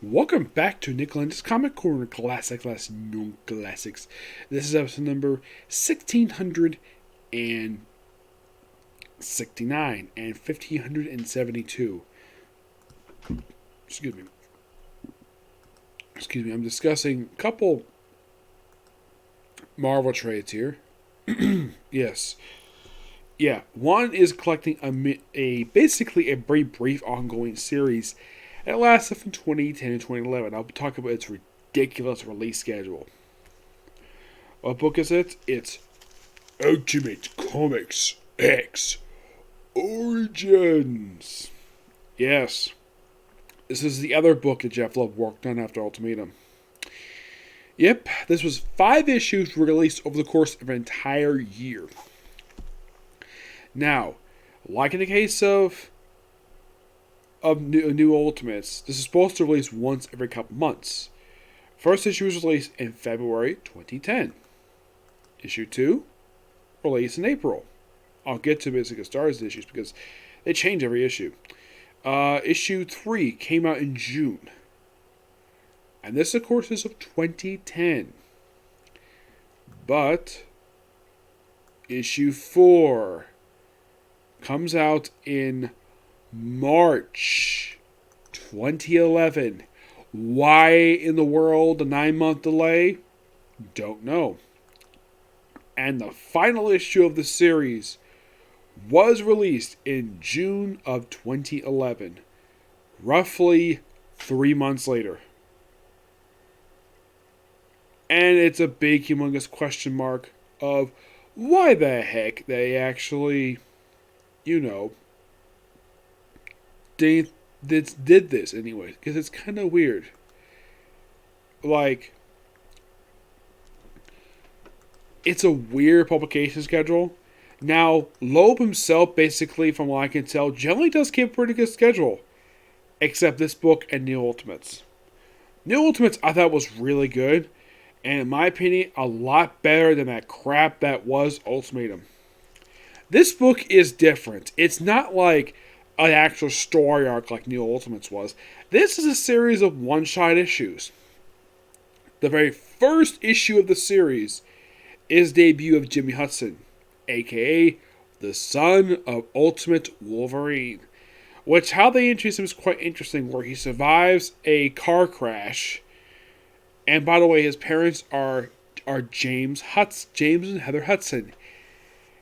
Welcome back to Nick Lenz's Comic Corner Classic Less Known Classics. This is episode number 1669 and 1572. Excuse me. I'm discussing a couple Marvel trades here. Yes. Yeah, one is collecting basically a very brief ongoing series. It lasted from 2010 to 2011. I'll talk about its ridiculous release schedule. What book is it? It's Ultimate Comics X Origins. Yes. This is the other book that Jeff Loeb worked on after Ultimatum. Yep, this was 5 issues released over the course of an entire year. Now, like in the case of new Ultimates, this is supposed to release once every couple months. First issue was released in February 2010. Issue 2, released in April. I'll get to basically stars issues because they change every issue. Issue 3 came out in June. And this, of course, is of 2010. But issue 4 comes out in March 2011. Why in the world a 9-month delay? Don't know. And the final issue of the series was released in June of 2011. Roughly 3 months later. And it's a big, humongous question mark of why the heck they actually, they did this anyway, because it's kind of weird. Like, it's a weird publication schedule. Now, Loeb himself, basically, from what I can tell, generally does keep a pretty good schedule, except this book and New Ultimates. New Ultimates I thought was really good, and in my opinion, a lot better than that crap that was Ultimatum. This book is different. It's not like an actual story arc like New Ultimates was. This is a series of one-shot issues. The very first issue of the series is the debut of Jimmy Hudson, aka the son of Ultimate Wolverine. Which, how they introduce him is quite interesting, where he survives a car crash. And by the way, his parents are James and Heather Hudson.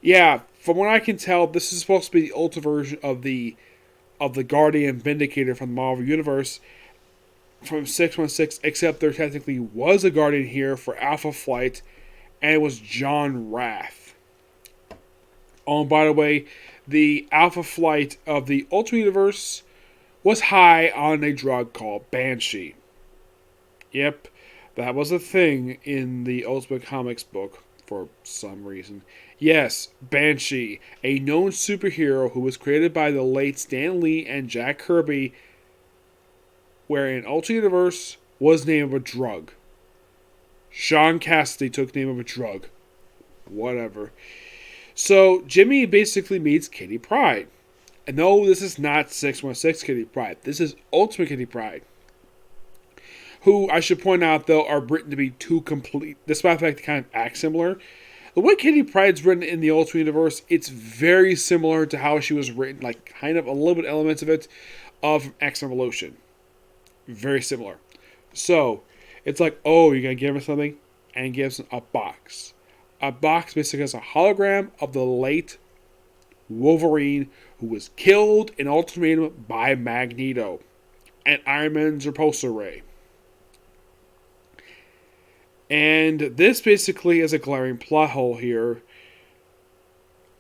Yeah, from what I can tell, this is supposed to be the ultimate version of the Guardian Vindicator from the Marvel Universe from 616, except there technically was a Guardian here for Alpha Flight, and it was John Rath. Oh, and by the way, the Alpha Flight of the Ultimate Universe was high on a drug called Banshee. Yep, that was a thing in the Ultimate Comics book for some reason. Yes, Banshee, a known superhero who was created by the late Stan Lee and Jack Kirby, where in Ultimate Universe was the name of a drug. Sean Cassidy took the name of a drug. Whatever. So, Jimmy basically meets Kitty Pryde. And no, this is not 616 Kitty Pryde. This is Ultimate Kitty Pryde. Who, I should point out, though, are written to be too complete, despite the fact they kind of act similar. The way Kitty Pryde's written in the Ultimate Universe, it's very similar to how she was written, like kind of a little bit elements of it, of X Evolution. Very similar. So, it's like, oh, you're going to give us something? And gives a box. A box basically has a hologram of the late Wolverine who was killed in Ultimatum by Magneto and Iron Man's repulsor ray. And this basically is a glaring plot hole here.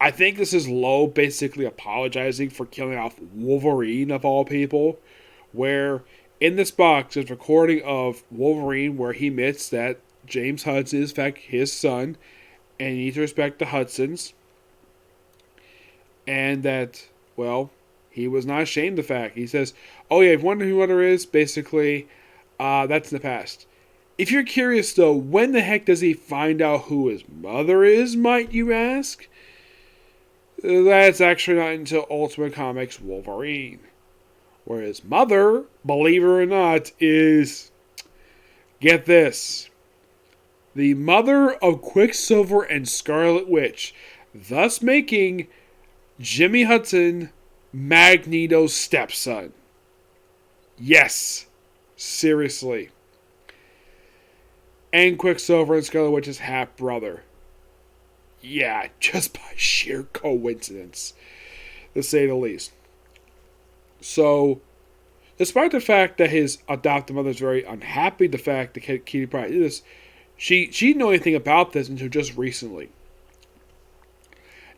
I think this is Loeb basically apologizing for killing off Wolverine of all people. Where in this box is a recording of Wolverine where he admits that James Hudson is in fact his son. And you need to respect the Hudsons. And that, well, he was not ashamed of the fact. He says, oh yeah, if you wonder who mother is, basically, that's in the past. If you're curious, though, when the heck does he find out who his mother is, might you ask? That's actually not until Ultimate Comics Wolverine. where his mother, believe it or not, is, get this, the mother of Quicksilver and Scarlet Witch, thus making Jimmy Hudson Magneto's stepson. Yes, seriously. And Quicksilver and Scarlet Witch's half-brother. Yeah, just by sheer coincidence, to say the least. So, despite the fact that his adoptive mother is very unhappy, the fact that Kitty Pryde did this, she didn't know anything about this until just recently.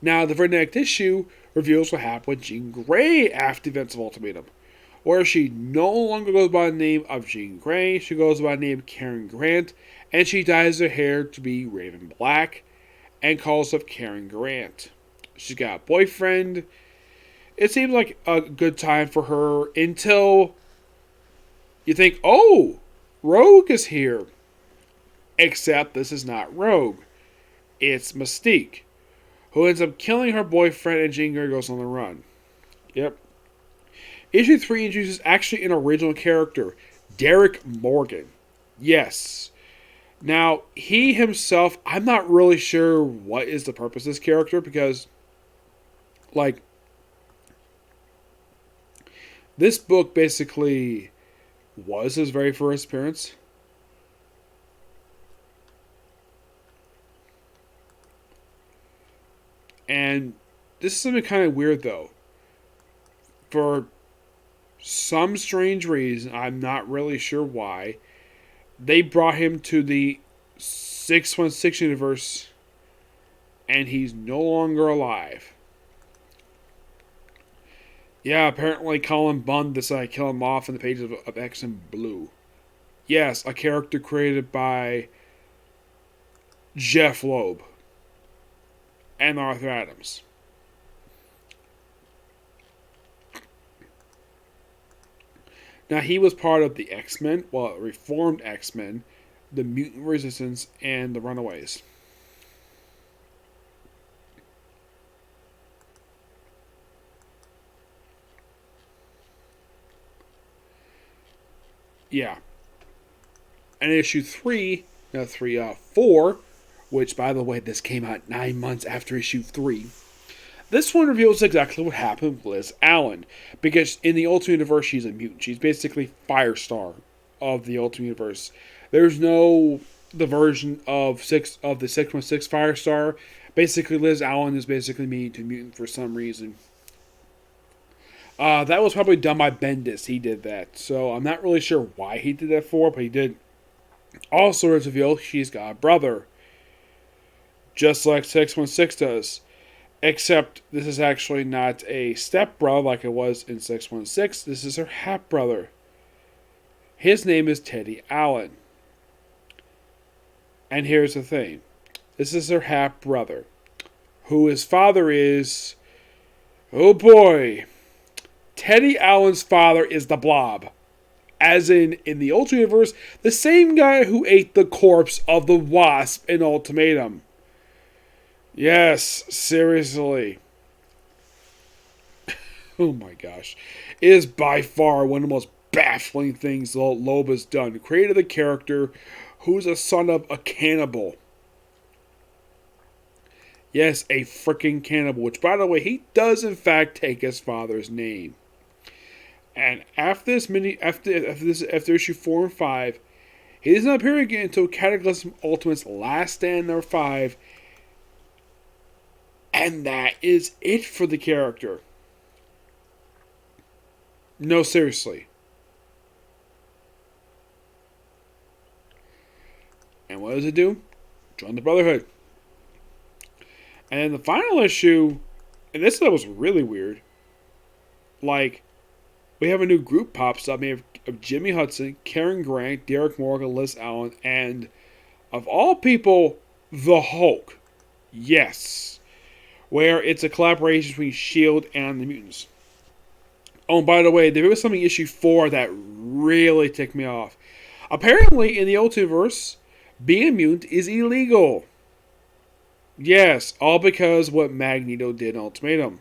Now, the very next issue reveals what happened with Jean Grey after the events of Ultimatum, where she no longer goes by the name of Jean Grey, she goes by the name of Karen Grant, and she dyes her hair to be raven black and calls herself Karen Grant. She's got a boyfriend. It seems like a good time for her until you think, oh, Rogue is here. Except this is not Rogue. It's Mystique, who ends up killing her boyfriend, and Jean Grey goes on the run. Yep. Issue 3 introduces actually an original character, Derek Morgan. Yes. Now, he himself, I'm not really sure what is the purpose of this character, because, like, this book basically was his very first appearance. And this is something kind of weird, though. For some strange reason, I'm not really sure why, they brought him to the 616 universe, and he's no longer alive. Yeah, apparently Colin Bunn decided to kill him off in the pages of X and Blue. Yes, a character created by Jeff Loeb and Arthur Adams. Now, he was part of the X-Men, well, reformed X-Men, the Mutant Resistance, and the Runaways. Yeah. And issue 4, which, by the way, this came out 9 months after issue 3. This one reveals exactly what happened with Liz Allen, because in the Ultimate Universe, she's a mutant. She's basically Firestar of the Ultimate Universe. There's no the version of the 616 Firestar. Basically, Liz Allen is basically made into a mutant for some reason. That was probably done by Bendis. He did that. So I'm not really sure why he did that for, but he did. Also, it's revealed she's got a brother, just like 616 does. Except this is actually not a stepbrother like it was in 616. This is her half-brother. His name is Teddy Allen. And here's the thing. This is her half-brother, who his father is... Oh boy. Teddy Allen's father is the Blob. As in the Ultimate Universe, the same guy who ate the corpse of the Wasp in Ultimatum. Yes, seriously. Oh my gosh. It is by far one of the most baffling things Loeb has done. Created a character who's a son of a cannibal. Yes, a freaking cannibal. Which, by the way, he does in fact take his father's name. And after issue 4 and 5, he does not appear again until Cataclysm Ultimate's Last Stand number 5. And that is it for the character. No, seriously. And what does it do? Join the Brotherhood. And then the final issue, and this was really weird. Like, we have a new group pops up made of Jimmy Hudson, Karen Grant, Derek Morgan, Liz Allen, and, of all people, the Hulk. Yes. Where it's a collaboration between S.H.I.E.L.D. and the Mutants. Oh, and by the way, there was something in issue 4 that really ticked me off. Apparently, in the Ultiverse, being a mutant is illegal. Yes, all because what Magneto did in Ultimatum.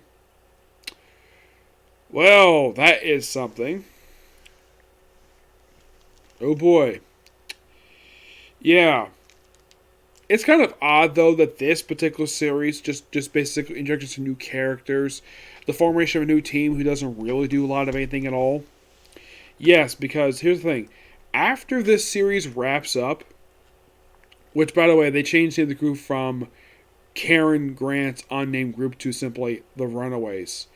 Well, that is something. Oh boy. Yeah. It's kind of odd though that this particular series just basically introduces some new characters, the formation of a new team who doesn't really do a lot of anything at all. Yes, because here's the thing. After this series wraps up, which by the way, they changed the name of the group from Karen Grant's unnamed group to simply the Runaways.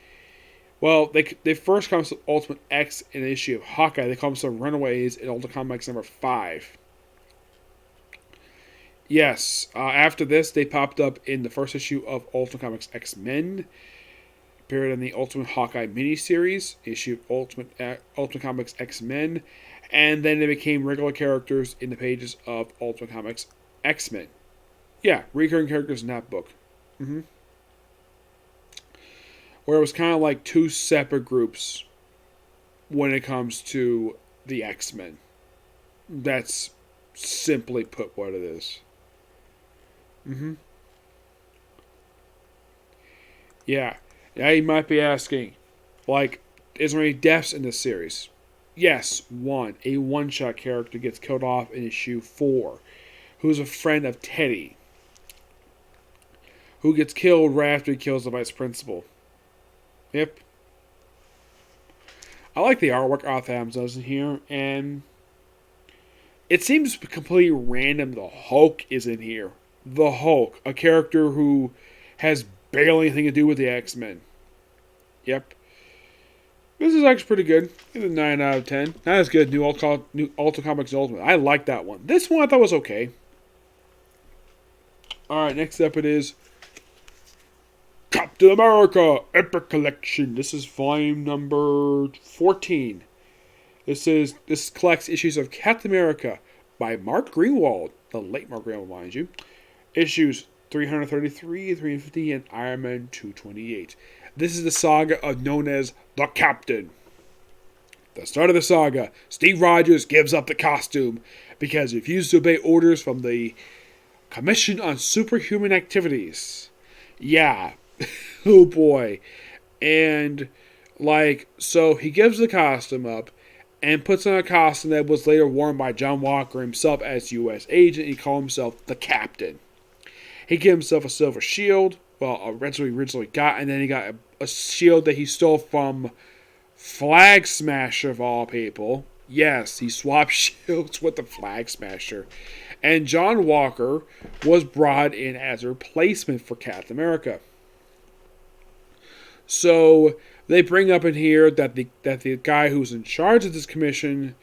Well, they first come to Ultimate X in the issue of Hawkeye. They call themselves Runaways in Ultimate Comics number 5. Yes, after this, they popped up in the first issue of Ultimate Comics X-Men, appeared in the Ultimate Hawkeye miniseries, issue Ultimate Comics X-Men, and then they became regular characters in the pages of Ultimate Comics X-Men. Yeah, recurring characters in that book. Where it was kind of like two separate groups when it comes to the X-Men. That's simply put what it is. Yeah. Now you might be asking, like, is there any deaths in this series? Yes, one. A one-shot character gets killed off in issue 4, who's a friend of Teddy, who gets killed right after he kills the vice principal. Yep. I like the artwork Arthur Adams does in here, and it seems completely random the Hulk is in here. The Hulk, a character who has barely anything to do with the X-Men. Yep. This is actually pretty good. It's a 9 out of 10. Not as good new Ultimate Comics Ultimate. I like that one. This one I thought was okay. Alright, next up it is Captain America Epic Collection. This is volume number 14. This collects issues of Captain America by Mark Greenwald, the late Mark Greenwald, mind you. Issues 333, 350, and Iron Man 228. This is the saga known as The Captain. The start of the saga, Steve Rogers gives up the costume because he refused to obey orders from the Commission on Superhuman Activities. Yeah. Oh boy. And, so he gives the costume up and puts on a costume that was later worn by John Walker himself as U.S.Agent. He called himself the Captain. He gave himself a silver shield, originally got, and then he got a shield that he stole from Flag Smasher, of all people. Yes, he swapped shields with the Flag Smasher. And John Walker was brought in as a replacement for Captain America. So they bring up in here that the guy who's in charge of this commission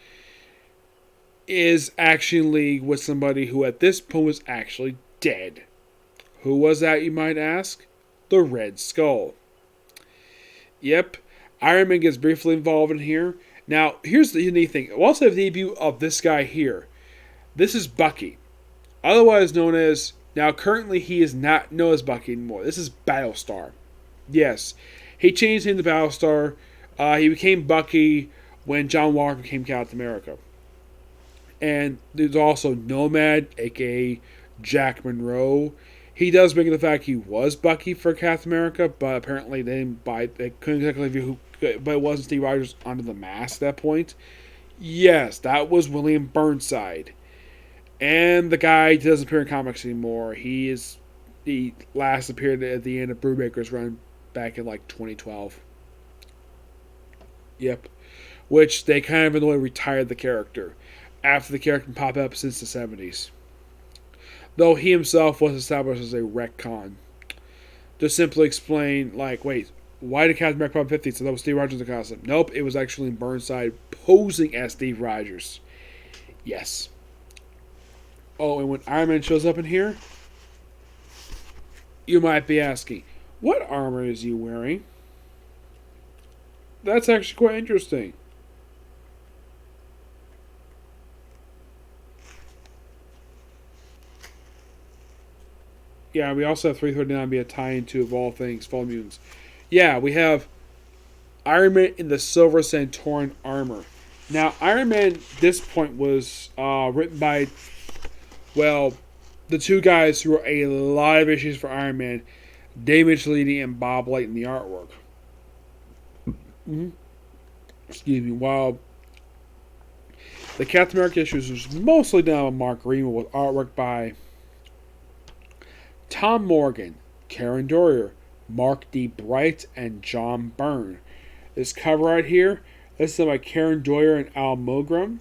is actually with somebody who at this point was actually dead. Who was that, you might ask? The Red Skull. Yep, Iron Man gets briefly involved in here. Now, here's the unique thing. We'll also have the debut of this guy here. This is Bucky. Otherwise known as... Now, currently, he is not known as Bucky anymore. This is Battlestar. Yes, he changed him to Battlestar. He became Bucky when John Walker became Captain America. And there's also Nomad, a.k.a. Jack Monroe. He does bring the fact he was Bucky for Captain America, but apparently they couldn't exactly view who, but it wasn't Steve Rogers under the mask at that point. Yes, that was William Burnside. And the guy doesn't appear in comics anymore. He last appeared at the end of Brubaker's run back in 2012. Yep. Which they kind of annoyingly retired the character after the character popped up since the 70s. Though he himself was established as a retcon. To simply explain, wait, why did Captain America pop up 50? So that was Steve Rogers in the costume. Nope, it was actually Burnside posing as Steve Rogers. Yes. Oh, and when Iron Man shows up in here, you might be asking, what armor is he wearing? That's actually quite interesting. Yeah, we also have 339 be a tie-in to, of all things, Fall Mutants. Yeah, we have Iron Man in the Silver Centaurin armor. Now, Iron Man, at this point, was written by, the two guys who wrote a lot of issues for Iron Man, David Cellini and Bob Light in the artwork. Mm-hmm. Excuse me. While the Captain America issues was mostly done by Mark Greenwood with artwork by Tom Morgan, Karen Dorier, Mark D. Bright, and John Byrne. This cover right here, this is done by Karen Dorier and Al Milgrom.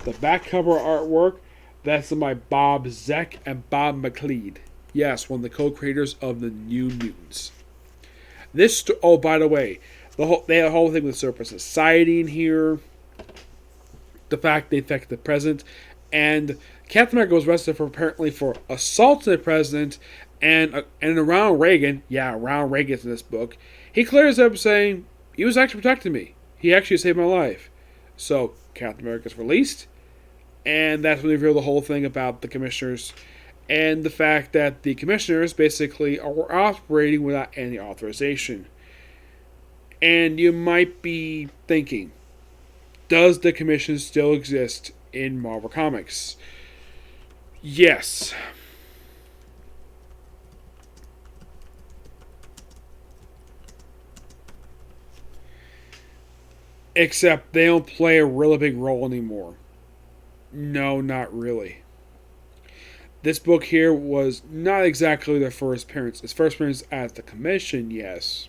The back cover artwork, that's done by Bob Zeck and Bob McLeod. Yes, one of the co-creators of the New Mutants. Oh, by the way, they had a whole thing with Surface Society in here. The fact they affected the president, and Captain America was arrested apparently for assaulting the president and around Reagan. Yeah, around Reagan in this book. He clears up saying he was actually protecting me. He actually saved my life. So Captain America's released, and that's when they reveal the whole thing about the commissioners and the fact that the commissioners basically are operating without any authorization. And you might be thinking, does the commission still exist in Marvel Comics? Yes. Except they don't play a really big role anymore. No, not really. This book here was not exactly their first appearance. Its first appearance as the commission, yes.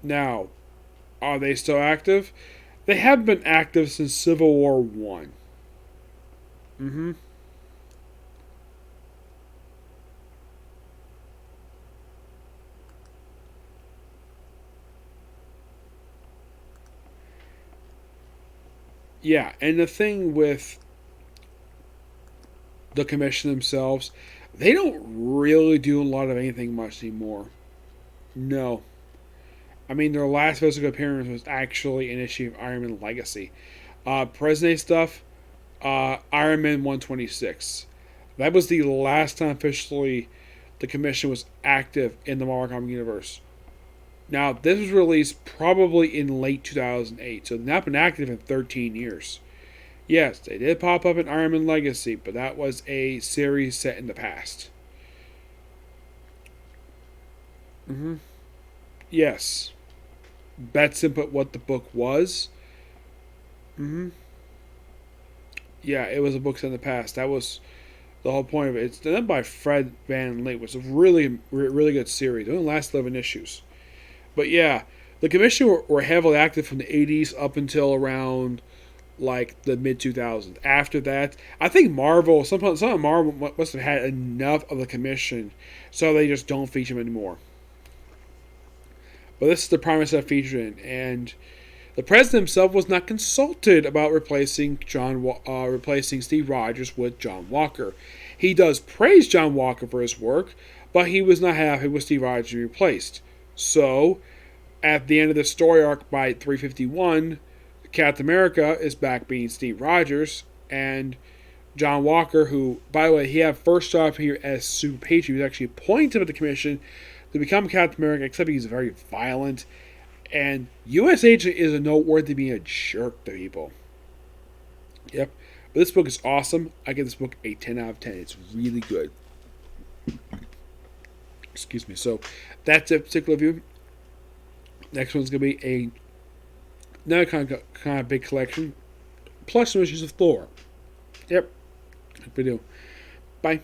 Now, are they still active? They have been active since Civil War I. Mm-hmm. Yeah, and the thing with the commission themselves, they don't really do a lot of anything much anymore. No. I mean, their last physical appearance was actually an issue of Iron Man Legacy. Present day stuff, Iron Man 126. That was the last time officially the commission was active in the Marvel Comics universe. Now, this was released probably in late 2008, so they've not been active in 13 years. Yes, they did pop up in Iron Man Legacy, but that was a series set in the past. Mm-hmm. Yes. That's but what the book was. Mm-hmm. Yeah, it was a book set in the past. That was the whole point of it. It's done by Fred Van Lint, which was a really good series. It only lasted 11 issues. But yeah, the commission were heavily active from the 80s up until around like the mid 2000s. After that, I think Marvel, some of Marvel must have had enough of the commission, so they just don't feature them anymore. But this is the premise that featured in, and the president himself was not consulted about replacing Steve Rogers with John Walker. He does praise John Walker for his work, but he was not happy with Steve Rogers being replaced. So, at the end of the story arc by 351, Captain America is back being Steve Rogers, and John Walker, who, by the way, he had first job here as Super Patriot, he was actually appointed by the commission to become Captain America, except he's very violent, and U.S.Agent is a noteworthy being a jerk to people. Yep. But this book is awesome. I give this book a 10 out of 10. It's really good. Excuse me. So, that's a particular review. Next one's going to be another kind of big collection. Plus some issues of Thor. Yep. Hope we do. Bye.